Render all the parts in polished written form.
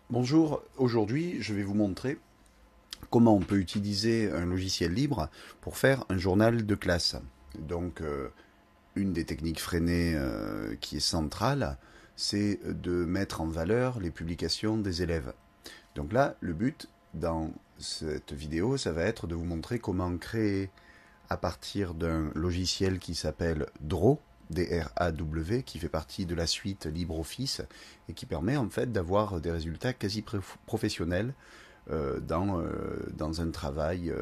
Bonjour, aujourd'hui je vais vous montrer comment on peut utiliser un logiciel libre pour faire un journal de classe. Donc une des techniques freinées qui est centrale, c'est de mettre en valeur les publications des élèves. Donc là, le but dans cette vidéo, ça va être de vous montrer comment créer à partir d'un logiciel qui s'appelle Draw, D-R-A-W, qui fait partie de la suite LibreOffice et qui permet en fait d'avoir des résultats quasi professionnels dans un travail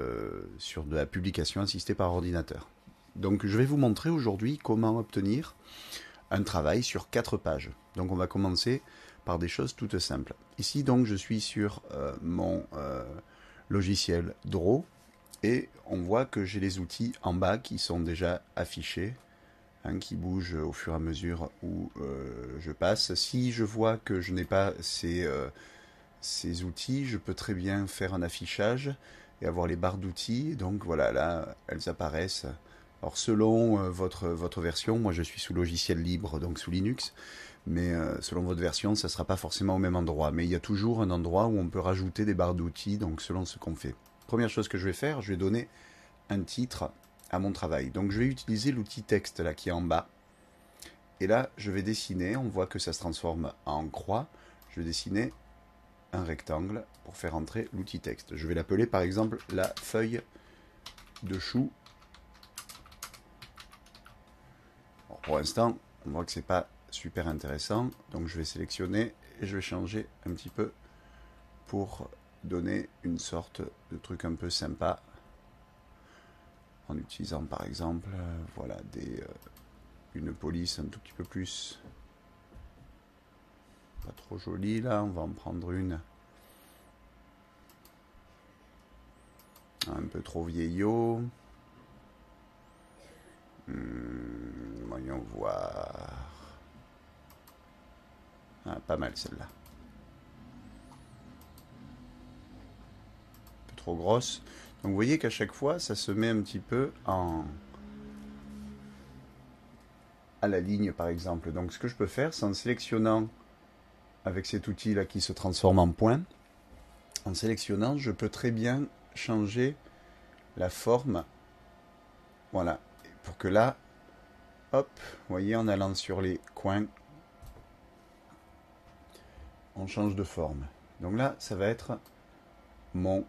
sur de la publication assistée par ordinateur. Donc je vais vous montrer aujourd'hui comment obtenir un travail sur 4 pages. Donc on va commencer par des choses toutes simples. Ici donc je suis sur mon logiciel Draw et on voit que j'ai les outils en bas qui sont déjà affichés, hein, qui bougent au fur et à mesure où je passe. Si je vois que je n'ai pas ces outils, je peux très bien faire un affichage et avoir les barres d'outils. Donc voilà, là, elles apparaissent. Alors selon votre version, moi je suis sous logiciel libre, donc sous Linux, mais selon votre version, ça ne sera pas forcément au même endroit. Mais il y a toujours un endroit où on peut rajouter des barres d'outils, donc selon ce qu'on fait. Première chose que je vais faire, je vais donner un titre à mon travail. Donc je vais utiliser l'outil texte là qui est en bas. Et là, je vais dessiner, on voit que ça se transforme en croix. Je vais dessiner un rectangle pour faire entrer l'outil texte. Je vais l'appeler par exemple la feuille de chou. Bon, pour l'instant, on voit que c'est pas super intéressant, donc je vais sélectionner et je vais changer un petit peu pour donner une sorte de truc un peu sympa en utilisant par exemple voilà une police un tout petit peu plus pas trop jolie là. On va en prendre une un peu trop vieillot. Voyons voir. Ah, pas mal celle-là. Un peu trop grosse. Donc vous voyez qu'à chaque fois, ça se met un petit peu à la ligne par exemple. Donc ce que je peux faire, c'est en sélectionnant avec cet outil là qui se transforme en point, en sélectionnant, je peux très bien changer la forme. Voilà. Pour que là, hop, vous voyez, en allant sur les coins, on change de forme. Donc là, ça va être mon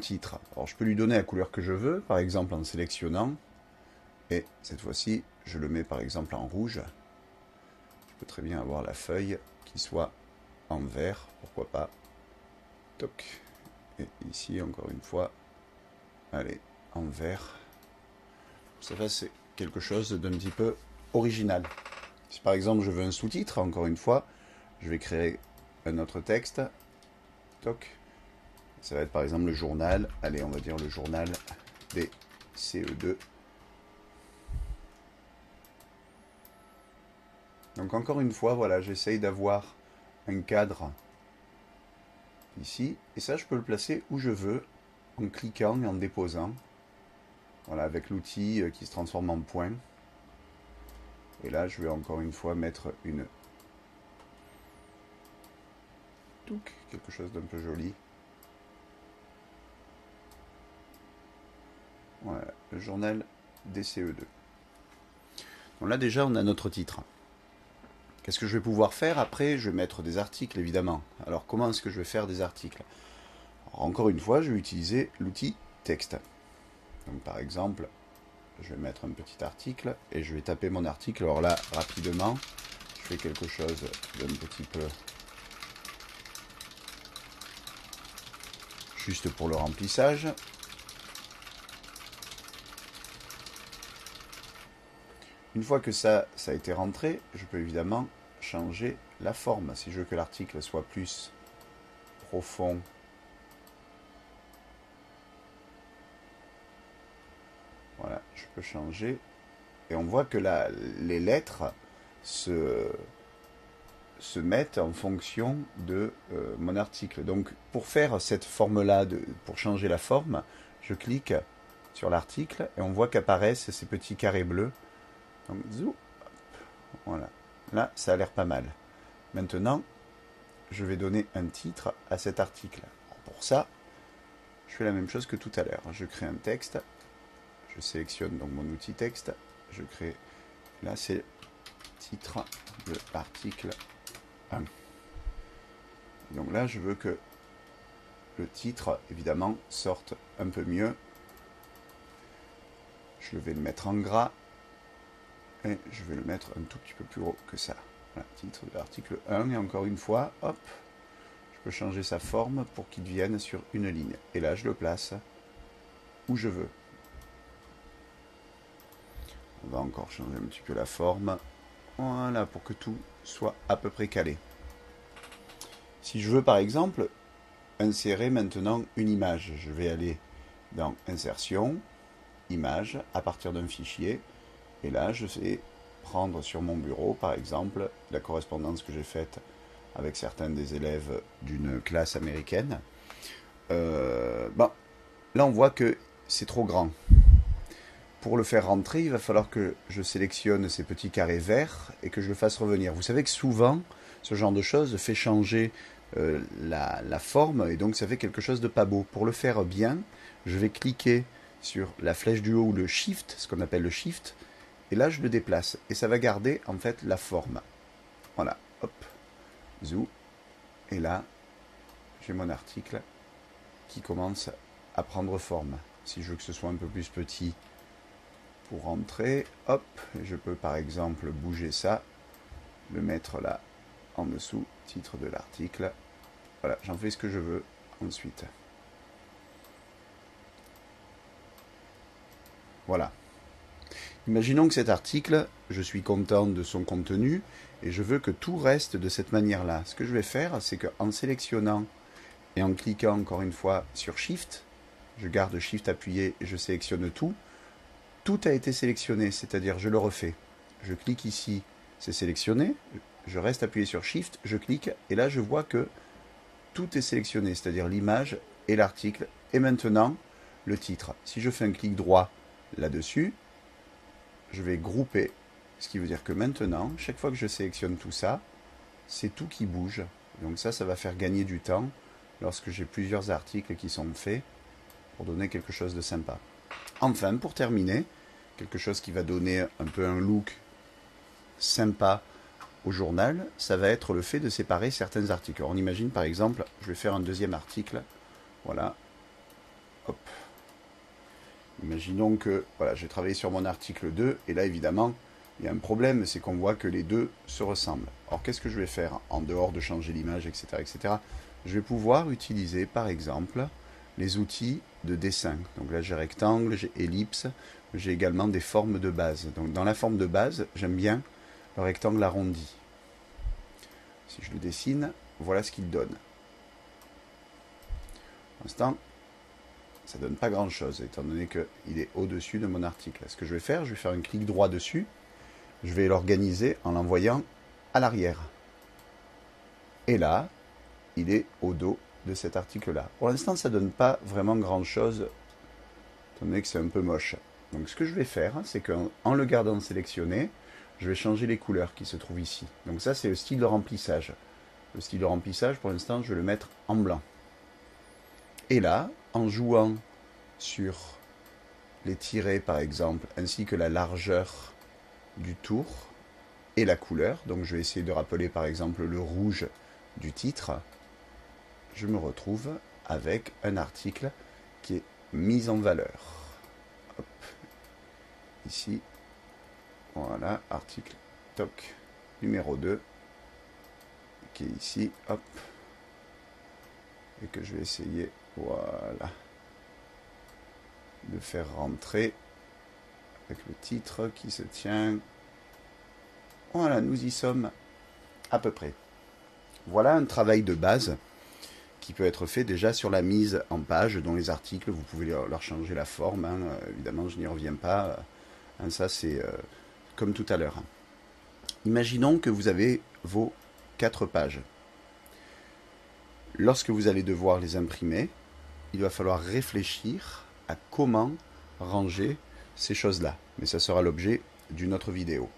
titre. Alors je peux lui donner la couleur que je veux, par exemple en sélectionnant. Et cette fois-ci, je le mets par exemple en rouge. Je peux très bien avoir la feuille qui soit en vert, pourquoi pas. Toc. Et ici, encore une fois, allez, en vert. Ça fait c'est quelque chose d'un petit peu original. Si par exemple je veux un sous-titre, encore une fois, je vais créer un autre texte. Toc. Ça va être par exemple le journal. Allez, on va dire le journal des CE2. Donc encore une fois, voilà, j'essaye d'avoir un cadre ici. Et ça, je peux le placer où je veux, en cliquant et en déposant. Voilà, avec l'outil qui se transforme en point. Et là, je vais encore une fois mettre une... Touc, quelque chose d'un peu joli. Voilà, le journal des CE2. Donc là, déjà, on a notre titre. Qu'est-ce que je vais pouvoir faire après? Je vais mettre des articles, évidemment. Alors, comment est-ce que je vais faire des articles? Alors, encore une fois, je vais utiliser l'outil texte. Donc, par exemple, je vais mettre un petit article et je vais taper mon article. Alors là, rapidement, je fais quelque chose d'un petit peu juste pour le remplissage. Une fois que ça a été rentré, je peux évidemment changer la forme. Si je veux que l'article soit plus profond, voilà, je peux changer. Et on voit que là, les lettres se mettent en fonction de mon article. Donc pour faire cette forme-là, pour changer la forme, je clique sur l'article et on voit qu'apparaissent ces petits carrés bleus. Donc, zou, voilà. Là, ça a l'air pas mal. Maintenant, je vais donner un titre à cet article. Alors pour ça, je fais la même chose que tout à l'heure. Je crée un texte, je sélectionne donc mon outil texte, je crée, là c'est titre de l'article 1. Donc là, je veux que le titre, évidemment, sorte un peu mieux. Je vais le mettre en gras et je vais le mettre un tout petit peu plus gros que ça. Voilà, titre de l'article 1 et encore une fois, hop, je peux changer sa forme pour qu'il vienne sur une ligne. Et là, je le place où je veux. On va encore changer un petit peu la forme. Voilà, pour que tout soit à peu près calé. Si je veux par exemple insérer maintenant une image, je vais aller dans Insertion, Image, à partir d'un fichier. Et là, je vais prendre sur mon bureau, par exemple, la correspondance que j'ai faite avec certains des élèves d'une classe américaine. Bon, là, on voit que c'est trop grand. Pour le faire rentrer, il va falloir que je sélectionne ces petits carrés verts et que je le fasse revenir. Vous savez que souvent, ce genre de choses fait changer la forme et donc ça fait quelque chose de pas beau. Pour le faire bien, je vais cliquer sur la flèche du haut ou le Shift, ce qu'on appelle le Shift, et là je le déplace et ça va garder en fait la forme. Voilà, hop, zou, et là j'ai mon article qui commence à prendre forme. Si je veux que ce soit un peu plus petit pour rentrer, hop, je peux par exemple bouger ça, le mettre là en dessous, titre de l'article. Voilà, j'en fais ce que je veux ensuite. Voilà. Imaginons que cet article, je suis content de son contenu et je veux que tout reste de cette manière-là. Ce que je vais faire, c'est qu'en sélectionnant et en cliquant encore une fois sur Shift, je garde Shift appuyé et je sélectionne tout. Tout a été sélectionné, c'est-à-dire je le refais. Je clique ici, c'est sélectionné. Je reste appuyé sur Shift, je clique et là je vois que tout est sélectionné, c'est-à-dire l'image et l'article et maintenant le titre. Si je fais un clic droit là-dessus, je vais grouper, ce qui veut dire que maintenant, chaque fois que je sélectionne tout ça, c'est tout qui bouge. Donc ça va faire gagner du temps lorsque j'ai plusieurs articles qui sont faits pour donner quelque chose de sympa. Enfin, pour terminer, quelque chose qui va donner un peu un look sympa au journal, ça va être le fait de séparer certains articles. Alors, on imagine par exemple, je vais faire un deuxième article, voilà, hop. Imaginons que voilà, j'ai travaillé sur mon article 2 et là évidemment il y a un problème, c'est qu'on voit que les deux se ressemblent. Alors qu'est-ce que je vais faire en dehors de changer l'image, etc., etc. Je vais pouvoir utiliser par exemple les outils de dessin. Donc là j'ai rectangle, j'ai ellipse, j'ai également des formes de base. Donc dans la forme de base, j'aime bien le rectangle arrondi. Si je le dessine, voilà ce qu'il donne. Pour l'instant, ça ne donne pas grand chose, étant donné qu'il est au-dessus de mon article. Ce que je vais faire un clic droit dessus, je vais l'organiser en l'envoyant à l'arrière. Et là, il est au dos de cet article-là. Pour l'instant, ça ne donne pas vraiment grand-chose, étant donné que c'est un peu moche. Donc ce que je vais faire, c'est qu'en le gardant sélectionné, je vais changer les couleurs qui se trouvent ici. Donc ça, c'est le style de remplissage. Le style de remplissage, pour l'instant, je vais le mettre en blanc. Et là, en jouant sur les tirets par exemple, ainsi que la largeur du tour et la couleur, donc je vais essayer de rappeler par exemple le rouge du titre, je me retrouve avec un article qui est mis en valeur. Hop. Ici, voilà, article toc numéro 2, qui est ici, hop, et que je vais essayer, voilà, de faire rentrer avec le titre qui se tient. Voilà, nous y sommes à peu près. Voilà un travail de base qui peut être fait déjà sur la mise en page dont les articles, vous pouvez leur changer la forme, hein. Évidemment je n'y reviens pas, hein, ça c'est comme tout à l'heure. Imaginons que vous avez vos 4 pages. Lorsque vous allez devoir les imprimer, il va falloir réfléchir à comment ranger ces choses-là. Mais ça sera l'objet d'une autre vidéo.